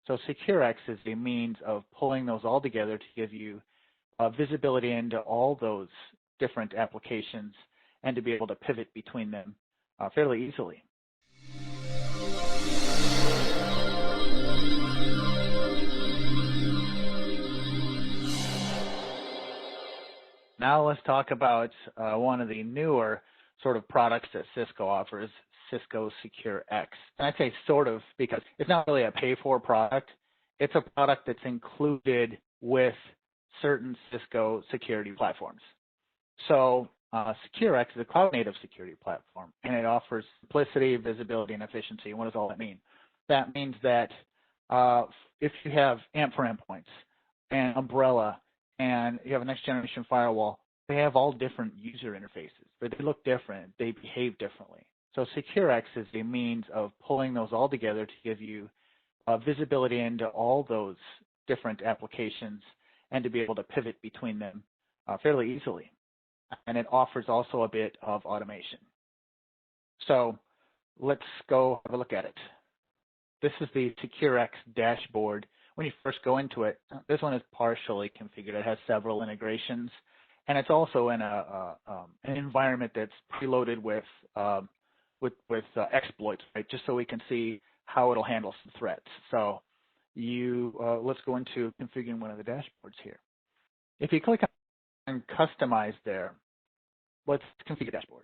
So SecureX is a means of pulling those all together to give you visibility into all those different applications and to be able to pivot between them fairly easily. Now let's talk about one of the newer sort of products that Cisco offers, Cisco SecureX. And I say sort of because it's not really a pay-for product. It's a product that's included with certain Cisco security platforms. So SecureX is a cloud-native security platform, and it offers simplicity, visibility, and efficiency. And what does all that mean? That means that if you have AMP for endpoints and Umbrella, and you have a next-generation firewall, they have all different user interfaces, but they look different. They behave differently. So SecureX is a means of pulling those all together to give you visibility into all those different applications and to be able to pivot between them fairly easily. And it offers also a bit of automation. So let's go have a look at it. This is the SecureX dashboard. When you first go into it, this one is partially configured. It has several integrations, and it's also in an environment that's preloaded with exploits, right? Just so we can see how it'll handle some threats. So let's go into configuring one of the dashboards here. If you click on Customize there, let's configure dashboard.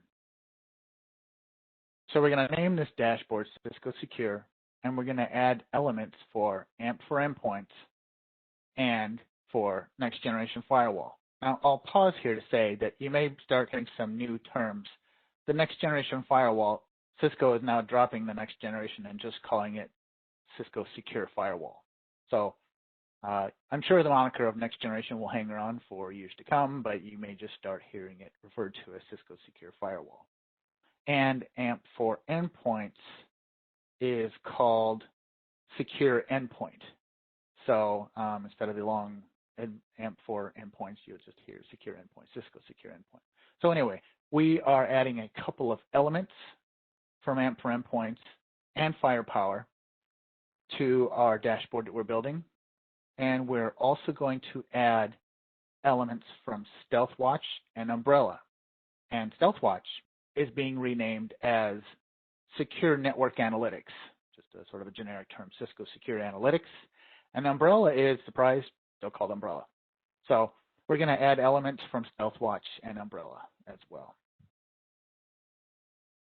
So we're going to name this dashboard Cisco Secure, and we're going to add elements for AMP for endpoints and for next generation firewall. Now, I'll pause here to say that you may start getting some new terms. The next generation firewall, Cisco is now dropping the next generation and just calling it Cisco Secure Firewall. So I'm sure the moniker of next generation will hang around for years to come, but you may just start hearing it referred to as Cisco Secure Firewall. And AMP for endpoints is called Secure Endpoint. So instead of the long AMP for endpoints, you'll just hear Secure Endpoint, Cisco Secure Endpoint. So anyway, we are adding a couple of elements from AMP for endpoints and firepower to our dashboard that we're building. And we're also going to add elements from StealthWatch and Umbrella. And StealthWatch is being renamed as Secure Network Analytics, just a sort of a generic term, Cisco Secure Analytics. And Umbrella is, surprise, still called Umbrella. So we're going to add elements from StealthWatch and Umbrella as well.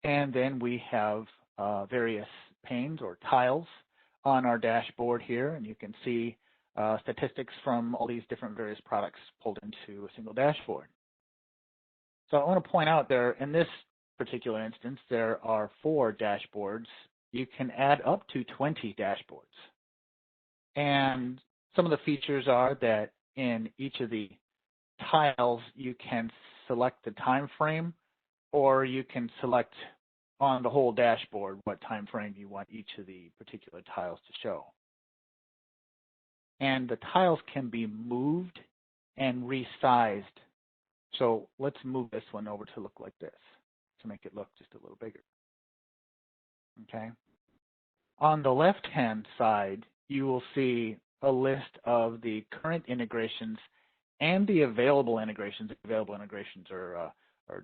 And then we have various panes or tiles on our dashboard here, and you can see statistics from all these different various products pulled into a single dashboard. So I want to point out there, in this particular instance, there are 4 dashboards. You can add up to 20 dashboards. And some of the features are that in each of the tiles, you can select the time frame, or you can select on the whole dashboard what time frame you want each of the particular tiles to show. And the tiles can be moved and resized. So let's move this one over to look like this to make it look just a little bigger. Okay. On the left-hand side, you will see a list of the current integrations and the available integrations. The available integrations are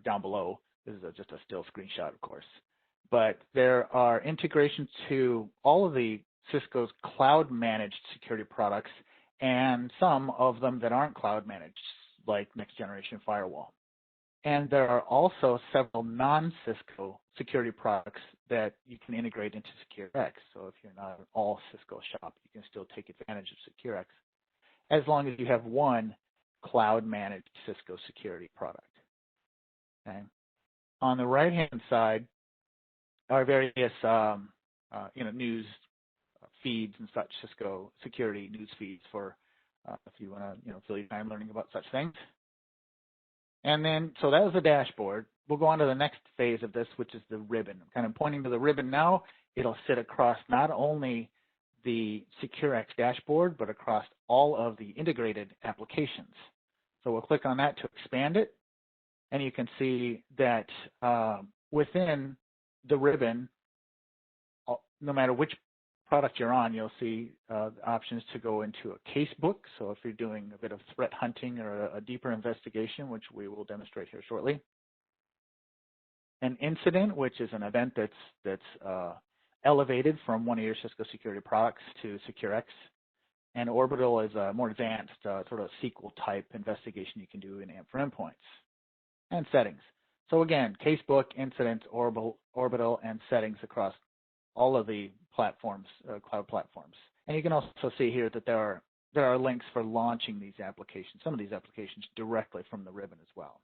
down below. This is just a still screenshot, of course. But there are integrations to all of the Cisco's cloud-managed security products and some of them that aren't cloud-managed, like next-generation firewall. And there are also several non-Cisco security products that you can integrate into SecureX. So if you're not an all Cisco shop, you can still take advantage of SecureX as long as you have one cloud-managed Cisco security product. Okay. On the right-hand side are various news feeds and such, Cisco security news feeds for if you want to fill your time learning about such things. And then, so that was the dashboard. We'll go on to the next phase of this, which is the ribbon. I'm kind of pointing to the ribbon now. It'll sit across not only the SecureX dashboard, but across all of the integrated applications. So we'll click on that to expand it. And you can see that within the ribbon, no matter which product you're on, you'll see options to go into a case book. So if you're doing a bit of threat hunting or a deeper investigation, which we will demonstrate here shortly. An incident, which is an event that's elevated from one of your Cisco security products to SecureX. And orbital is a more advanced sort of SQL type investigation you can do in AMP for endpoints. And settings. So again, casebook, incidents, orbital, and settings across all of the platforms, cloud platforms. And you can also see here that there are links for launching these applications, some of these applications directly from the ribbon as well.